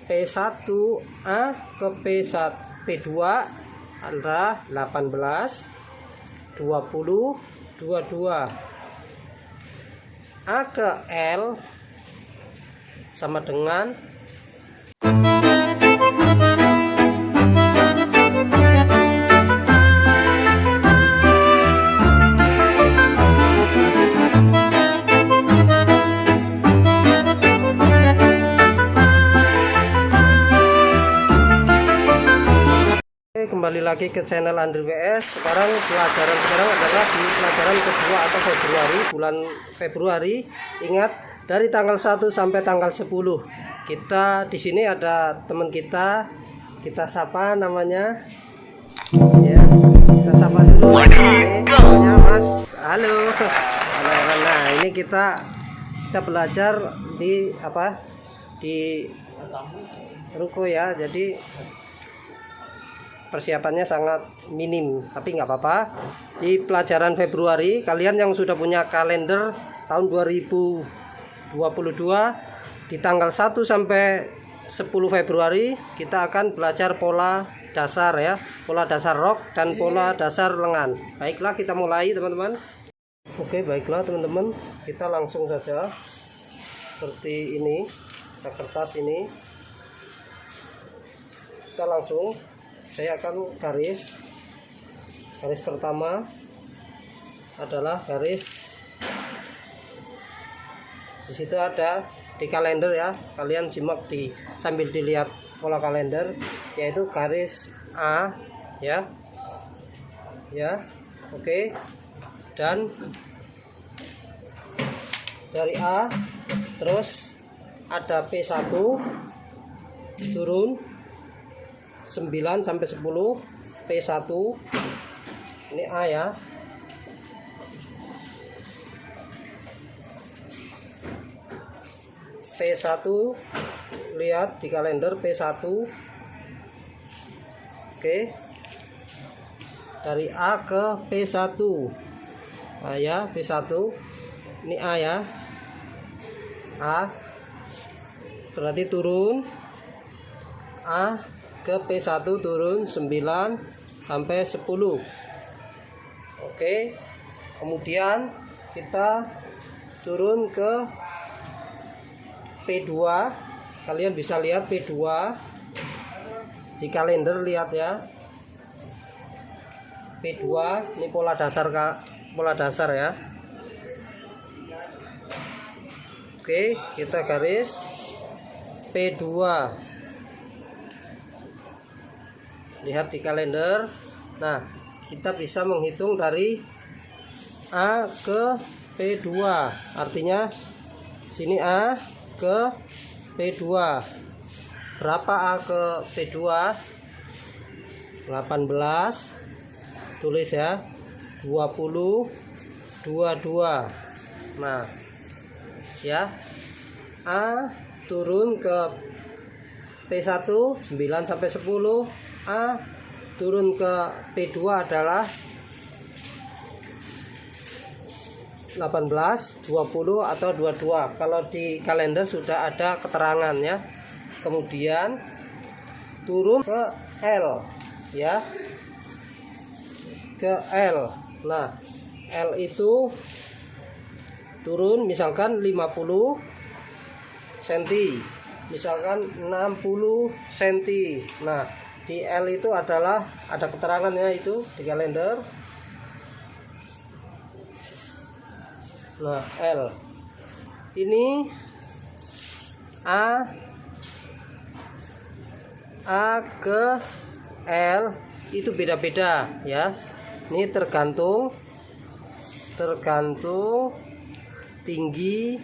P1A ke P1 P2 adalah 18, 20, 22. A ke L sama dengan kembali lagi ke channel Andri WS. Pelajaran sekarang adalah di pelajaran kedua atau Februari, bulan Februari. Ingat, dari tanggal 1 sampai tanggal 10. Kita di sini ada teman kita sapa namanya. Ya, kita sapa dulu. Namanya Mas. Halo. Nah, ini kita belajar di Di ruko ya. Jadi persiapannya sangat minim, tapi nggak apa-apa. Di pelajaran Februari, kalian yang sudah punya kalender tahun 2022, di tanggal 1 sampai 10 Februari kita akan belajar pola dasar ya, pola dasar rok dan pola dasar lengan. Baiklah, kita mulai teman-teman. Oke, baiklah teman-teman, kita langsung saja. Seperti ini, kertas ini kita langsung. Saya akan garis pertama adalah garis, di situ ada di kalender ya, kalian simak sambil dilihat pola kalender, yaitu garis A ya. Oke. Dan dari A terus ada P1 turun 9 sampai 10, P1 ini A ya. P1 lihat di kalender P1. Oke. Dari A ke P1. A ya, P1. Ini A ya. A berarti turun A ke P1 turun 9 sampai 10. Oke. Kemudian kita turun ke P2. Kalian bisa lihat P2 di kalender, lihat ya. P2 ini pola dasar ya. Oke, kita garis P2. Lihat di kalender. Nah, kita bisa menghitung dari A ke P2. Artinya sini A ke P2. Berapa A ke P2? 18. Tulis ya. 20, 22. Nah, ya. A turun ke P1 9 sampai 10. A turun ke P2 adalah 18, 20 atau 22. Kalau di kalender sudah ada keterangan ya. Kemudian turun ke L ya. Ke L. Nah, L itu turun misalkan 50 cm, misalkan 60 cm. Nah, di L itu adalah ada keterangannya itu di kalender. Nah, L ini A ke L itu beda-beda ya. Ini tergantung tinggi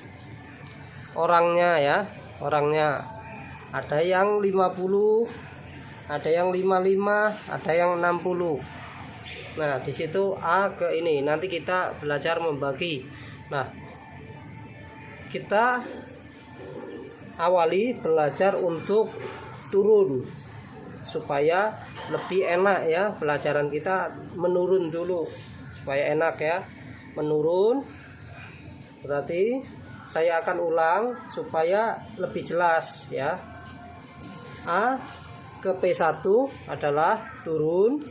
orangnya ya. Orangnya ada yang 50, ada yang 55, ada yang 60. Nah, di situ A ke ini. Nanti kita belajar membagi. Nah, kita awali belajar untuk turun supaya lebih enak ya. Pelajaran kita menurun dulu supaya enak ya. Menurun berarti saya akan ulang supaya lebih jelas ya. A ke P1 adalah turun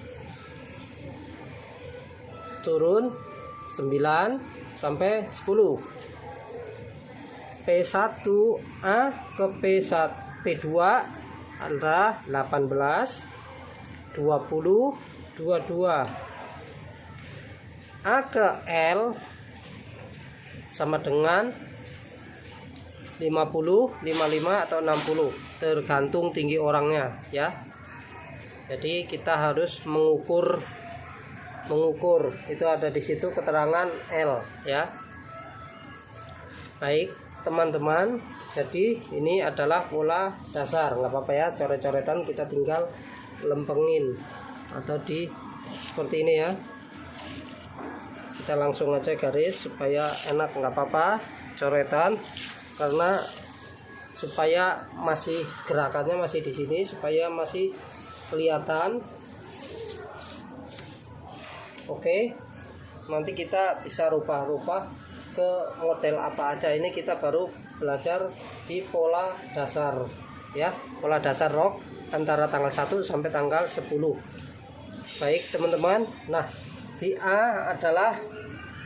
9 sampai 10. P1A ke P1 P2 adalah 18 20 22. A ke L sama dengan 50 55 atau 60 tergantung tinggi orangnya ya. Jadi kita harus mengukur itu ada di situ keterangan L ya. Baik teman-teman, jadi ini adalah pola dasar, nggak apa-apa ya, coret-coretan kita tinggal lempengin atau di seperti ini ya. Kita langsung aja garis supaya enak, nggak apa-apa coretan, karena supaya masih gerakannya masih di sini, supaya masih kelihatan. Oke, nanti kita bisa rubah-rubah ke model apa aja. Ini kita baru belajar di pola dasar ya, pola dasar rok antara tanggal 1 sampai tanggal 10. Baik teman-teman, nah di A adalah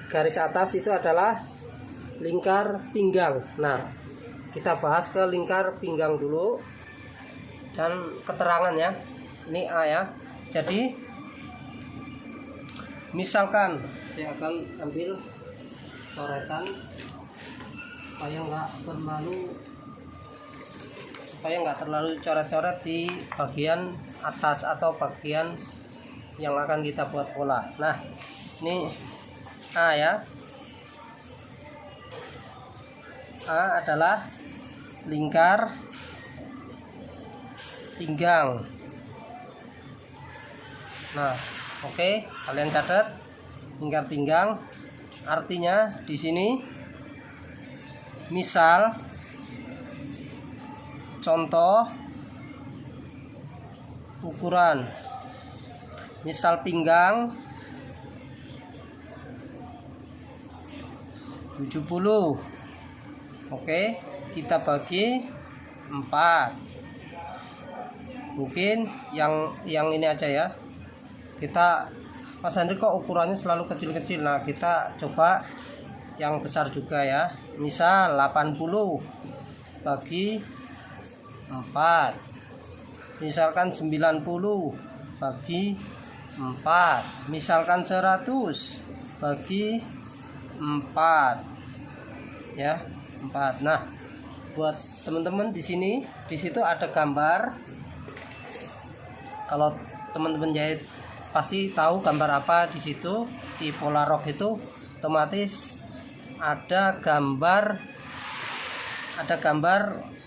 garis atas itu adalah lingkar pinggang. Nah kita bahas ke lingkar pinggang dulu dan keterangan ya. Ini A ya. Jadi misalkan saya akan ambil coretan supaya nggak terlalu coret-coret di bagian atas atau bagian yang akan kita buat pola. Nah ini A ya. A adalah lingkar pinggang. Nah oke, kalian catat lingkar pinggang. Artinya di sini, misal contoh ukuran, misal pinggang 70. Oke, kita bagi 4. Mungkin yang ini aja ya. Kita, Mas Andri kok ukurannya selalu kecil-kecil. Nah kita coba yang besar juga ya. Misal 80 bagi 4. Misalkan 90 bagi 4. Misalkan 100 bagi 4 ya, 4. Nah buat teman-teman di situ ada gambar. Kalau teman-teman jahit pasti tahu gambar apa di situ. Di pola rok itu otomatis ada gambar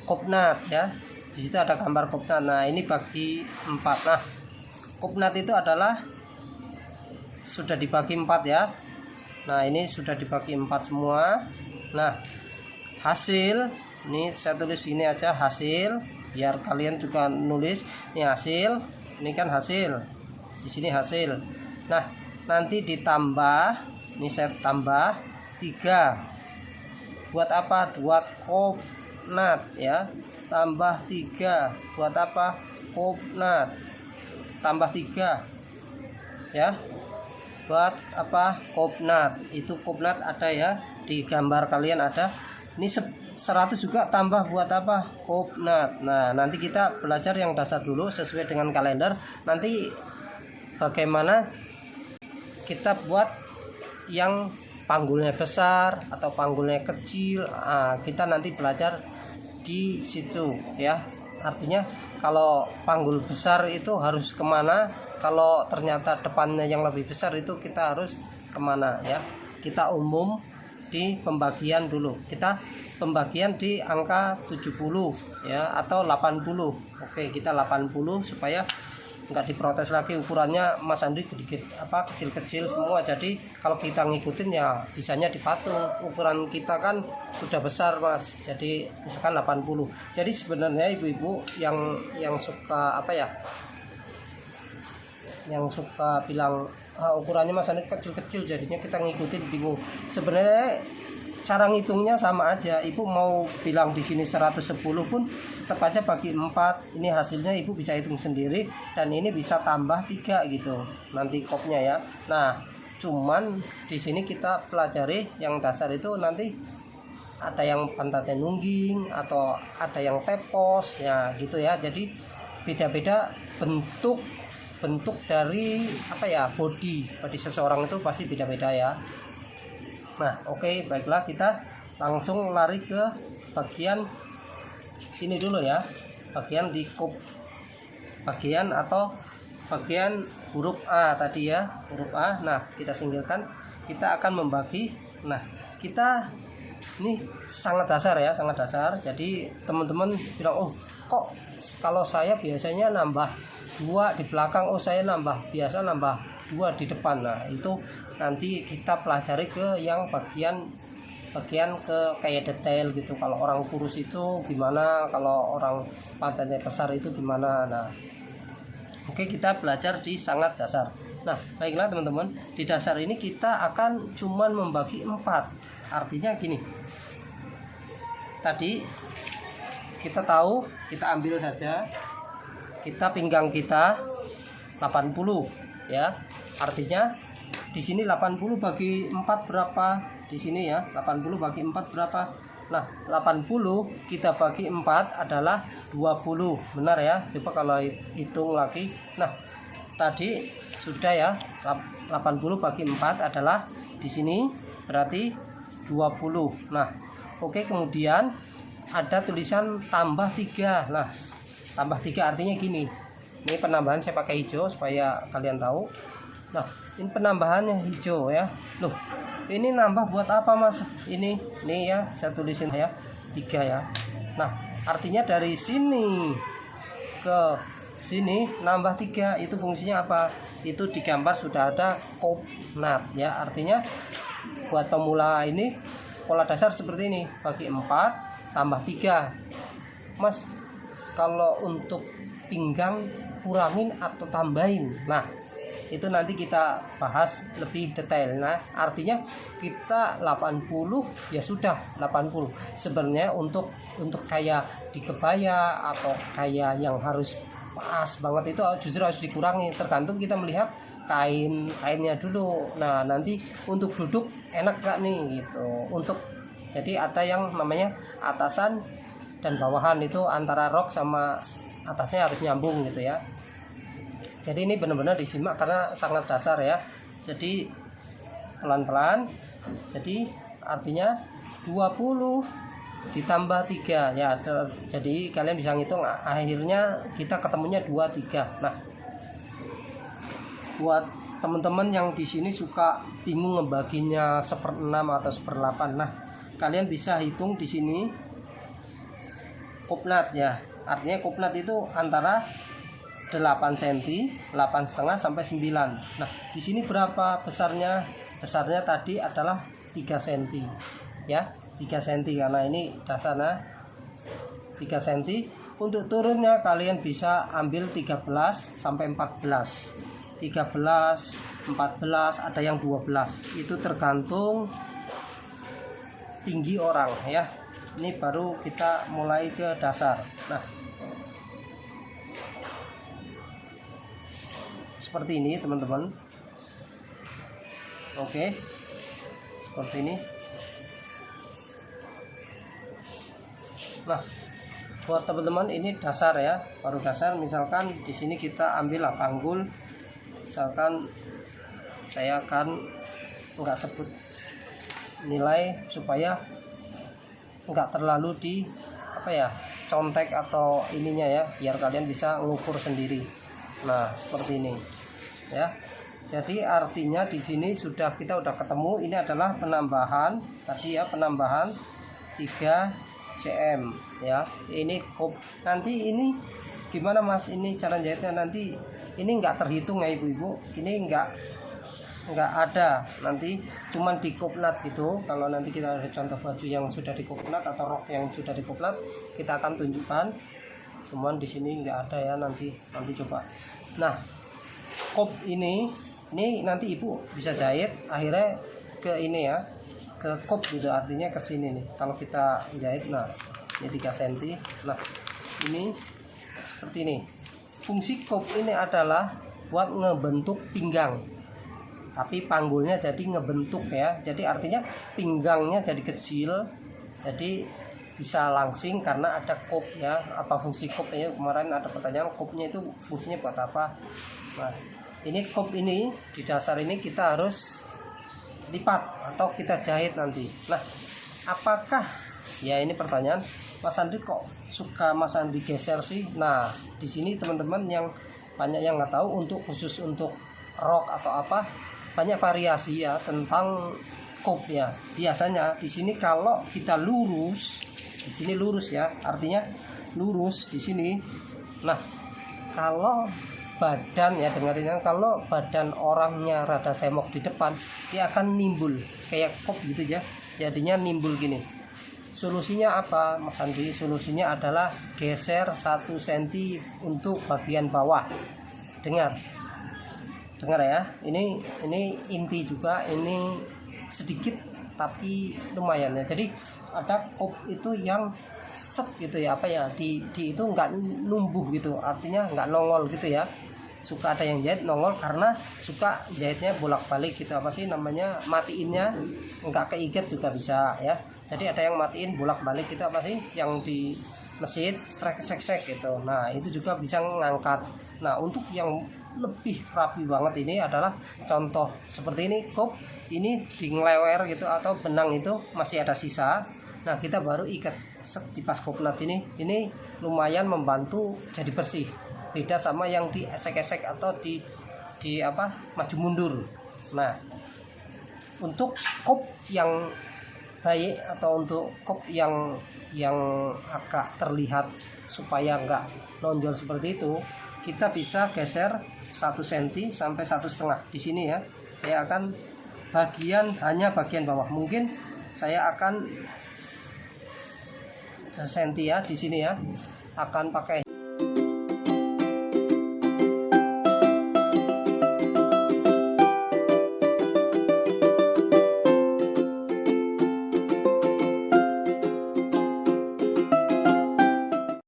kopnat ya. Di situ ada gambar kopnat. Nah ini bagi 4. Nah kopnat itu adalah sudah dibagi 4 ya. Nah ini sudah dibagi 4 semua. Nah hasil, ini saya tulis ini aja hasil, biar kalian juga nulis ini hasil. Ini kan hasil, di sini hasil. Nah nanti ditambah, ini saya tambah 3. Buat apa? Buat kopnat ya. Tambah 3 buat apa? Kopnat. Tambah 3 ya. Buat apa? Kopnat. Itu kopnat ada ya, di gambar kalian ada. Ini 100 juga tambah buat apa? Kopnat. Nah nanti kita belajar yang dasar dulu sesuai dengan kalender. Nanti bagaimana kita buat yang panggulnya besar atau panggulnya kecil. Nah, kita nanti belajar di situ ya. Artinya kalau panggul besar itu harus kemana, kalau ternyata depannya yang lebih besar itu kita harus kemana ya. Kita umum di pembagian dulu. Kita pembagian di angka 70 ya atau 80. Oke, kita 80 supaya nggak diprotes lagi ukurannya Mas Andri kecil-kecil semua. Jadi kalau kita ngikutin ya bisanya dipatung. Ukuran kita kan sudah besar Mas, jadi misalkan 80. Jadi sebenarnya ibu-ibu yang suka yang suka bilang ukurannya Mas Andri kecil-kecil, jadinya kita ngikutin bingung. Sebenarnya cara ngitungnya sama aja. Ibu mau bilang di sini 110 pun tetap aja bagi 4. Ini hasilnya ibu bisa hitung sendiri, dan ini bisa tambah 3 gitu nanti kopnya ya. Nah, cuman di sini kita pelajari yang dasar itu nanti ada yang pantatnya nungging atau ada yang tepos ya gitu ya. Jadi beda-beda bentuk dari apa ya, body seseorang itu pasti beda-beda ya. Nah, oke, baiklah, kita langsung lari ke bagian sini dulu ya. Bagian di kop, bagian atau bagian huruf A tadi ya, huruf A. Nah, kita singkirkan, kita akan membagi. Nah, kita ini sangat dasar ya, sangat dasar. Jadi teman-teman bilang, oh kok kalau saya biasanya nambah 2 di belakang, oh saya biasa nambah 2 di depan. Nah, itu nanti kita pelajari ke yang bagian ke kayak detail gitu. Kalau orang kurus itu gimana, kalau orang pantatnya besar itu gimana. Nah, oke, kita belajar di sangat dasar. Nah, baiklah teman-teman, di dasar ini kita akan cuman membagi 4. Artinya gini, tadi kita tahu, kita ambil saja, kita pinggang kita 80 ya. Artinya di sini 80 bagi 4 berapa? Di sini ya, 80 bagi 4 berapa? Nah, 80 kita bagi 4 adalah 20. Benar ya? Coba kalau hitung lagi. Nah, tadi sudah ya, 80 bagi 4 adalah di sini berarti 20. Nah, oke, kemudian ada tulisan tambah 3. Nah, tambah 3 artinya gini. Ini penambahan saya pakai hijau supaya kalian tahu. Nah, ini penambahannya hijau ya. Loh, ini nambah buat apa Mas? Ini ya, saya tulisin ya, 3 ya. Nah, artinya dari sini ke sini nambah 3, itu fungsinya apa? Itu di gambar sudah ada kopnat ya. Artinya buat pemula ini pola dasar seperti ini, bagi 4 tambah 3. Mas, kalau untuk pinggang kurangin atau tambahin, nah itu nanti kita bahas lebih detail. Nah, artinya kita 80 ya sudah 80. Sebenarnya untuk kayak di kebaya atau kayak yang harus pas banget itu justru harus dikurangi, tergantung kita melihat kainnya dulu. Nah, nanti untuk duduk enak gak nih gitu. Jadi ada yang namanya atasan dan bawahan, itu antara rok sama atasnya harus nyambung gitu ya. Jadi ini benar-benar disimak karena sangat dasar ya. Jadi pelan-pelan. Jadi artinya 20 ditambah 3 ya. Jadi kalian bisa ngitung, akhirnya kita ketemunya 23. Nah, buat teman-teman yang di sini suka bingung ngebaginya 1/6 atau 1/8, nah kalian bisa hitung di sini kopnat ya. Artinya kopnat itu antara 8 cm, 8,5 sampai 9. Nah, di sini berapa besarnya? Besarnya tadi adalah 3 cm ya, 3 cm karena ini dasarnya 3 cm. Untuk turunnya kalian bisa ambil 13 sampai 14. 13, 14, ada yang 12. Itu tergantung tinggi orang ya. Ini baru kita mulai ke dasar. Nah, seperti ini teman-teman. Oke, seperti ini. Nah, buat teman-teman ini dasar ya, baru dasar. Misalkan di sini kita ambil lah panggul. Misalkan saya akan nggak sebut nilai supaya nggak terlalu di contek atau ininya ya, biar kalian bisa mengukur sendiri. Nah, seperti ini ya. Jadi artinya di sini kita udah ketemu, ini adalah penambahan tadi ya, penambahan 3 cm ya. Ini nanti ini gimana Mas, ini cara jahitnya nanti ini nggak terhitung ya ibu-ibu, ini nggak ada, nanti cuman di kopnat gitu. Kalau nanti kita ada contoh baju yang sudah di kopnat atau rok yang sudah di kopnat, kita akan tunjukkan, cuman di sini nggak ada ya. Nanti coba. Nah, kop ini nanti ibu bisa jahit akhirnya ke ini ya, ke kop gitu, artinya ke sini nih. Kalau kita jahit, nah ini 3 cm. Nah ini seperti ini. Fungsi kop ini adalah buat ngebentuk pinggang, tapi panggulnya jadi ngebentuk ya. Jadi artinya pinggangnya jadi kecil, jadi bisa langsing karena ada kop ya. Apa fungsi kopnya? Kemarin ada pertanyaan, kopnya itu fungsinya buat apa? Nah ini kop ini di dasar ini kita harus lipat atau kita jahit nanti. Nah apakah ya, ini pertanyaan, Mas Andri kok suka Mas Andri geser sih? Nah di sini teman-teman yang banyak yang nggak tahu, untuk khusus untuk rok atau apa banyak variasi ya tentang kop ya. Biasanya di sini kalau kita lurus, di sini lurus ya, artinya lurus di sini. Nah kalau badan ya, dengerin, kalau badan orangnya rada semok di depan, dia akan nimbul kayak kop gitu ya, jadinya nimbul gini. Solusinya apa Mas Andri? Solusinya adalah geser 1 cm untuk bagian bawah. Dengar ya, ini inti juga, ini sedikit tapi lumayan ya. Jadi ada kop itu yang set gitu ya, apa ya, di itu nggak numbuh gitu, artinya nggak nongol gitu ya. Suka ada yang jahit nongol karena suka jahitnya bolak-balik gitu, apa sih namanya, matiinnya nggak keikat juga bisa ya. Jadi ada yang matiin bolak-balik gitu, apa sih yang di mesin strek gitu. Nah itu juga bisa ngangkat. Nah untuk yang lebih rapi banget ini adalah contoh seperti ini, kop ini di ngelewer gitu atau benang itu masih ada sisa. Nah kita baru ikat di pas kopnat ini lumayan membantu jadi bersih. Beda sama yang diesek-esek atau di apa, maju mundur. Nah untuk kop yang baik atau untuk kop yang agak terlihat supaya enggak nonjol seperti itu, kita bisa geser 1 cm sampai 1,5 di sini ya. Saya akan hanya bagian bawah, mungkin saya akan 1 cm ya di sini ya, akan pakai